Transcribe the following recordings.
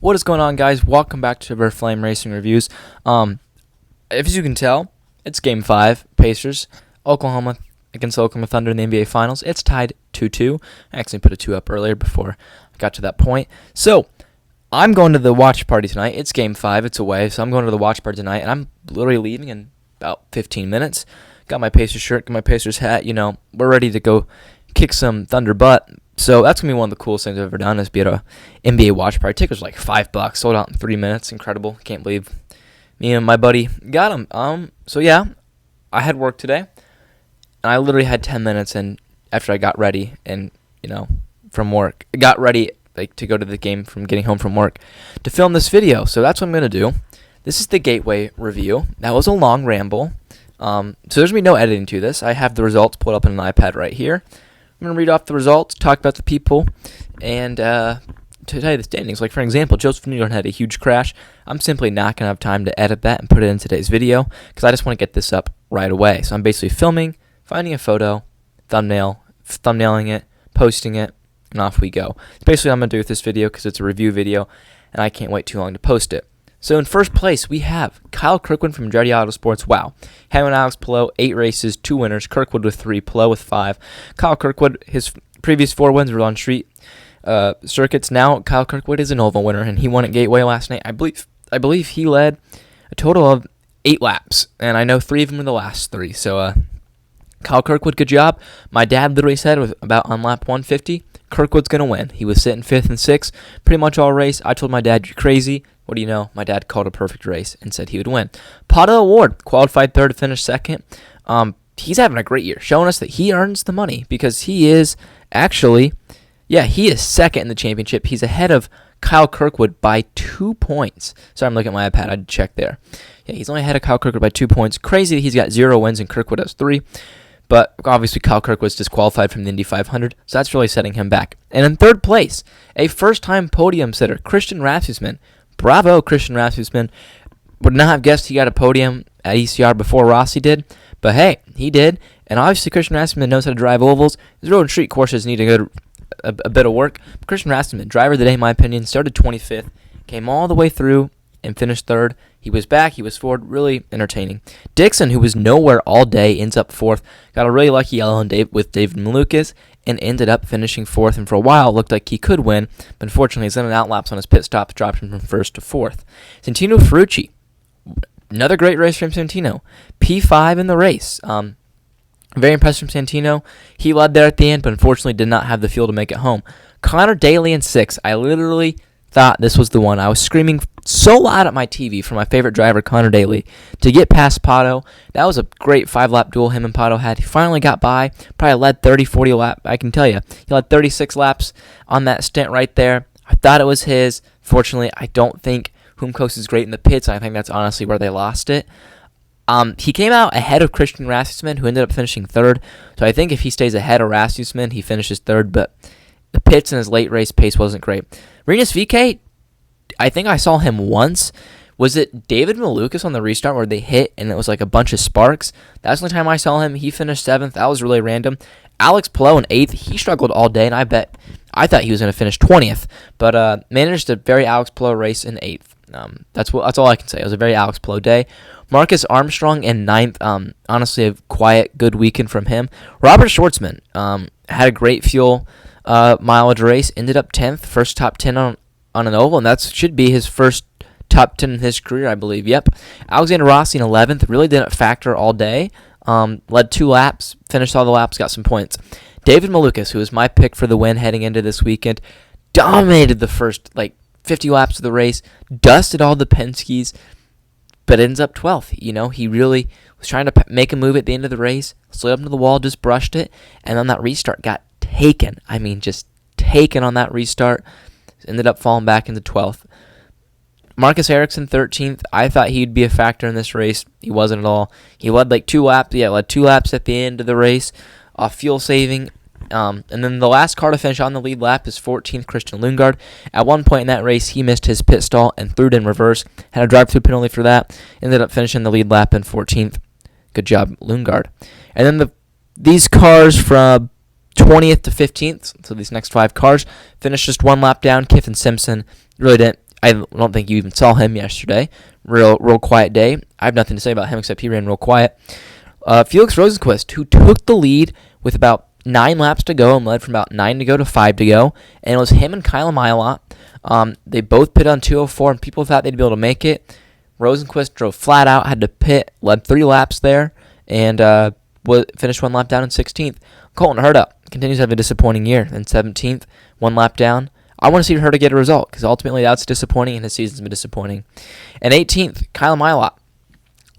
What is going on, guys? Welcome back to our Flame Racing Reviews. As you can tell, it's Game 5, Pacers, Oklahoma against the Oklahoma Thunder in the NBA Finals. It's tied 2-2. I actually put a 2 up earlier before I got to that point. So, I'm going to the watch party tonight. It's Game 5. It's away, so I'm going to the watch party tonight, and I'm literally leaving in about 15 minutes. Got my Pacers shirt, got my Pacers hat. We're ready to go kick some Thunder butt. So that's going to be one of the coolest things I've ever done, is be at a NBA watch party. Tickets were like $5, sold out in 3 minutes. Incredible. Can't believe me and my buddy got them. So yeah, I had work today, and I literally had 10 minutes and after I got ready and, from work. Got ready to go to the game from getting home from work to film this video. So that's what I'm going to do. This is the Gateway review. That was a long ramble. So there's going to be no editing to this. I have the results pulled up on an iPad right here. I'm going to read off the results, talk about the people, and to tell you the standings. Like, for example, Joseph Newgarden had a huge crash. I'm simply not going to have time to edit that and put it in today's video because I just want to get this up right away. So I'm basically filming, finding a photo, thumbnailing it, posting it, and off we go. It's basically what I'm going to do with this video because it's a review video, and I can't wait too long to post it. So in first place, we have Kyle Kirkwood from Andretti Autosports. Wow. Him and Alex Palou, 8 races, 2 winners. Kirkwood with 3, Palou with 5. Kyle Kirkwood, his previous 4 wins were on street circuits. Now Kyle Kirkwood is an oval winner, and he won at Gateway last night. I believe he led a total of 8 laps, and I know 3 of them were the last 3. So Kyle Kirkwood, good job. My dad literally said about on lap 150, Kirkwood's going to win. He was sitting 5th and 6th pretty much all race. I told my dad, you're crazy. What do you know? My dad called a perfect race and said he would win. Pato O'Ward qualified 3rd to finish 2nd. He's having a great year, showing us that he earns the money because he is actually, he is 2nd in the championship. He's ahead of Kyle Kirkwood by 2 points. Sorry, I'm looking at my iPad. I checked there. Yeah, he's only ahead of Kyle Kirkwood by 2 points. Crazy that he's got 0 wins and Kirkwood has 3. But obviously Kyle Kirkwood was disqualified from the Indy 500, so that's really setting him back. And in 3rd place, a first-time podium sitter, Christian Rasmussen. Bravo, Christian Rasmussen. Would not have guessed he got a podium at ECR before Rossi did, but hey, he did. And obviously Christian Rasmussen knows how to drive ovals. His road and street courses need a bit of work. But Christian Rasmussen, driver of the day in my opinion, started 25th, came all the way through and finished 3rd. He was back, he was forward, really entertaining. Dixon, who was nowhere all day, ends up 4th. Got a really lucky yellow on with David Malukas and ended up finishing 4th. And for a while, it looked like he could win, but unfortunately, his in and out laps on his pit stops dropped him from 1st to 4th. Santino Ferrucci, another great race from Santino. P5 in the race. Very impressed from Santino. He led there at the end, but unfortunately did not have the fuel to make it home. Connor Daly in 6th. I literally thought this was the one. I was screaming so loud at my TV for my favorite driver, Connor Daly, to get past Pato. That was a great 5-lap duel him and Pato had. He finally got by, probably led 30, 40 laps. I can tell you, he led 36 laps on that stint right there. I thought it was his. Fortunately, I don't think Humkos is great in the pits. I think that's honestly where they lost it. He came out ahead of Christian Rasmussen, who ended up finishing 3rd. So I think if he stays ahead of Rasmussen, he finishes 3rd, but the pits and his late race pace wasn't great. Rinus VeeKay, I think I saw him once. Was it David Malukas on the restart where they hit and it was like a bunch of sparks? That's the only time I saw him. He finished 7th. That was really random. Alex Palou in 8th. He struggled all day, and I thought he was going to finish 20th, but managed a very Alex Palou race in 8th. That's all I can say. It was a very Alex Palou day. Marcus Armstrong in 9th. Honestly, a quiet, good weekend from him. Robert Schwartzman had a great fuel mileage race, ended up 10th, first top 10 on an oval, and that should be his first top 10 in his career, I believe. Yep. Alexander Rossi in 11th, really didn't factor all day, led 2 laps, finished all the laps, got some points. David Malukas, who was my pick for the win heading into this weekend, dominated the first 50 laps of the race, dusted all the Penske's, but ends up 12th. He really was trying to make a move at the end of the race, slid up into the wall, just brushed it, and on that restart got taken. I mean, just taken on that restart. Ended up falling back into 12th. Marcus Ericsson, 13th. I thought he'd be a factor in this race. He wasn't at all. He led 2 laps. Yeah, led 2 laps at the end of the race off fuel saving. And then the last car to finish on the lead lap is 14th Christian Lundgaard. At one point in that race, he missed his pit stall and threw it in reverse. Had a drive-through penalty for that. Ended up finishing the lead lap in 14th. Good job, Lundgaard. And then these cars from 20th to 15th, so these next 5 cars, finished just 1 lap down. Kiffin Simpson really didn't I don't think you even saw him yesterday. Real quiet day. I have nothing to say about him except he ran real quiet. Felix Rosenqvist, who took the lead with about 9 laps to go and led from about 9 to go to 5 to go, and it was him and Kyle Milot. They both pit on 204, and people thought they'd be able to make it. Rosenqvist drove flat out, had to pit, led 3 laps there, and finished 1 lap down in 16th. Colton Herta continues to have a disappointing year in 17th, 1 lap down. I want to see Herta get a result because ultimately that's disappointing, and his season's been disappointing. And 18th, Kyle Milot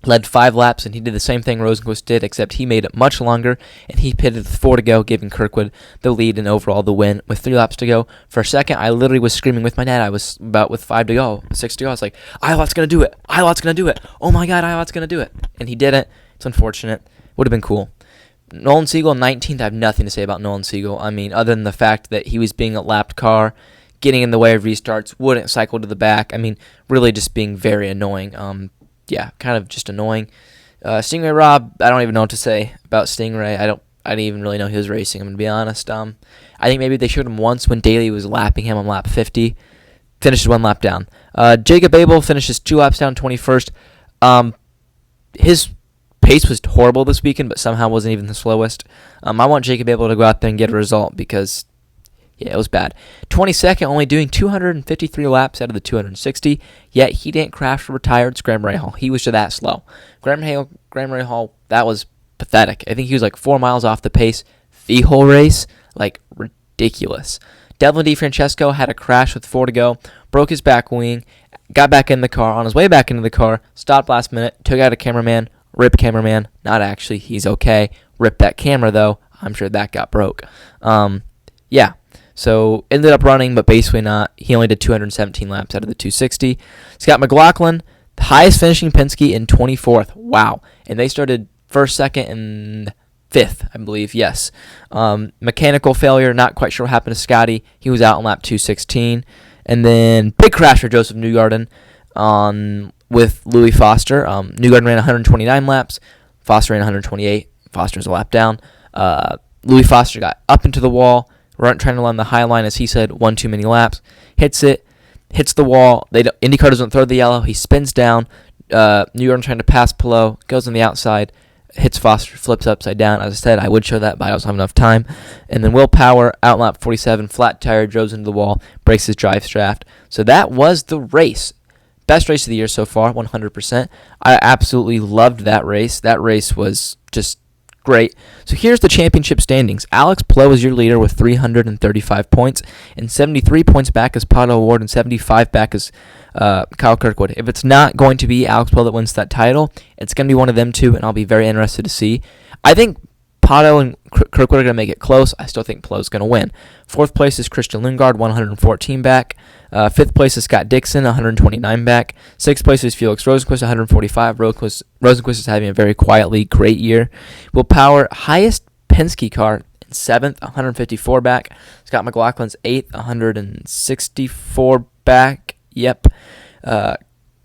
led 5 laps, and he did the same thing Rosenqvist did, except he made it much longer, and he pitted with 4 to go, giving Kirkwood the lead and overall the win with 3 laps to go. For a second, I literally was screaming with my dad. I was about with 5 to go, 6 to go. I was like, Ilot's going to do it. Ilot's going to do it. Oh, my God, Ilot's going to do it. And he didn't. It's unfortunate. Would have been cool. Nolan Siegel, 19th. I have nothing to say about Nolan Siegel. I mean, other than the fact that he was being a lapped car, getting in the way of restarts, wouldn't cycle to the back. I mean, really just being very annoying. Yeah, kind of just annoying. Stingray Rob, I don't even know what to say about Stingray. I didn't even really know he was racing. I'm gonna be honest. I think maybe they showed him once when Daly was lapping him on lap 50. Finishes 1 lap down. Jacob Abel finishes 2 laps down, 21st. His pace was horrible this weekend, but somehow wasn't even the slowest. I want Jacob Abel to go out there and get a result because, yeah, it was bad. 22nd, only doing 253 laps out of the 260, yet he didn't crash or retire. It's Graham Rahal. He was that slow. Graham Rahal, that was pathetic. I think he was like 4 miles off the pace the whole race. Like, ridiculous. Devlin DiFrancesco had a crash with 4 to go, broke his back wing, got back in the car. On his way back into the car, stopped last minute, took out a cameraman, ripped cameraman. Not actually, he's okay. Ripped that camera, though. I'm sure that got broke. Yeah. So, ended up running, but basically not. He only did 217 laps out of the 260. Scott McLaughlin, the highest finishing Penske in 24th. Wow. And they started 1st, 2nd, and 5th, I believe. Yes. Mechanical failure. Not quite sure what happened to Scotty. He was out on lap 216. And then, big crash for Joseph Newgarden with Louis Foster. Newgarden ran 129 laps. Foster ran 128. Foster's a lap down. Louis Foster got up into the wall. Trying to land the high line, as he said, 1 too many laps. Hits the wall. IndyCar doesn't throw the yellow. He spins down. Newgarden trying to pass Pillow, goes on the outside, hits Foster, flips upside down. As I said, I would show that, but I don't have enough time. And then Will Power, out lap 47, flat tire, drives into the wall, breaks his drive shaft. So that was the race. Best race of the year so far, 100%. I absolutely loved that race. That race was just great. So here's the championship standings. Alex Plow is your leader with 335 points, and 73 points back as Pato O'Ward, and 75 back as Kyle Kirkwood. If it's not going to be Alex Plow that wins that title, it's going to be one of them two, and I'll be very interested to see. I think Pato and Kirkwood are going to make it close. I still think Plow's going to win. 4th place is Christian Lundgaard, 114 back. 5th place is Scott Dixon, 129 back. 6th place is Felix Rosenqvist, 145. Rosenqvist is having a very quietly great year. Will Power, highest Penske car, in 7th, 154 back. Scott McLaughlin's 8th, 164 back. Yep.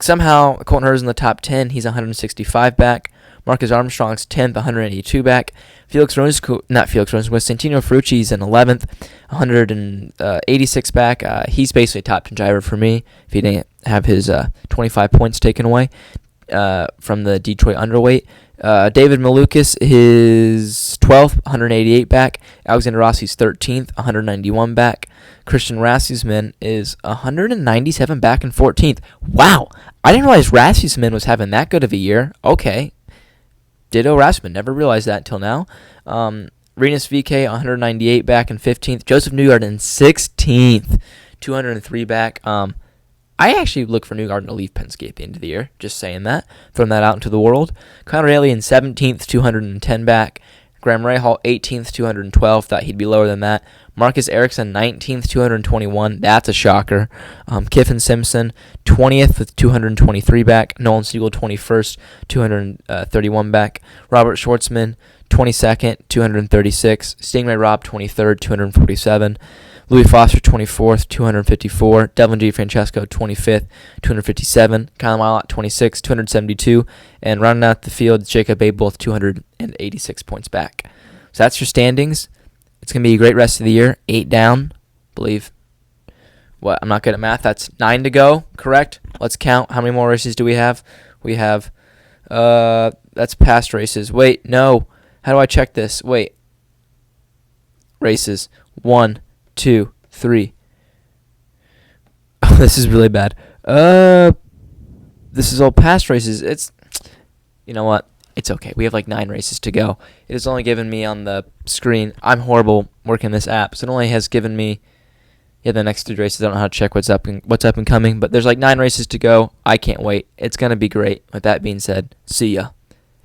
Somehow, Colton Herta's in the top 10. He's 165 back. Marcus Armstrong's 10th, 182 back. Santino Ferrucci's in 11th, 186 back. He's basically a top 10 driver for me if he didn't have his 25 points taken away from the Detroit underweight. David Malukas is 12th, 188 back. Alexander Rossi's 13th, 191 back. Christian Rasmussen is 197 back and 14th. Wow, I didn't realize Rasmussen was having that good of a year. Okay. Ditto Rasmussen. Never realized that until now. Renus VK, 198 back and 15th. Joseph Newgarden, 16th, 203 back. I actually look for Newgarden to leave Penske at the end of the year. Just saying that. Throwing that out into the world. Conor Daly, 17th, 210 back. Graham Rahal, 18th, 212. Thought he'd be lower than that. Marcus Ericsson, 19th, 221. That's a shocker. Kiffin Simpson, 20th with 223 back. Nolan Siegel, 21st, 231 back. Robert Schwartzman, 22nd, 236. Stingray Rob, 23rd, 247. Louis Foster, 24th, 254. Devlin DiFrancesco, 25th, 257. Kyle Milot, 26th, 272. And rounding out the field, Jacob Abel with 286 points back. So that's your standings. It's going to be a great rest of the year. 8 down, I believe. What? I'm not good at math. That's 9 to go, correct? Let's count. How many more races do we have? We have, that's past races. Wait, no. How do I check this? Wait. Races. 1, 2, 3. Oh, this is really bad. This is all past races. You know what? It's okay. We have like 9 races to go. It has only given me on the screen. I'm horrible working this app, so it only has given me, the next 3 races. I don't know how to check what's up and coming, but there's like 9 races to go. I can't wait. It's gonna be great. With that being said, see ya.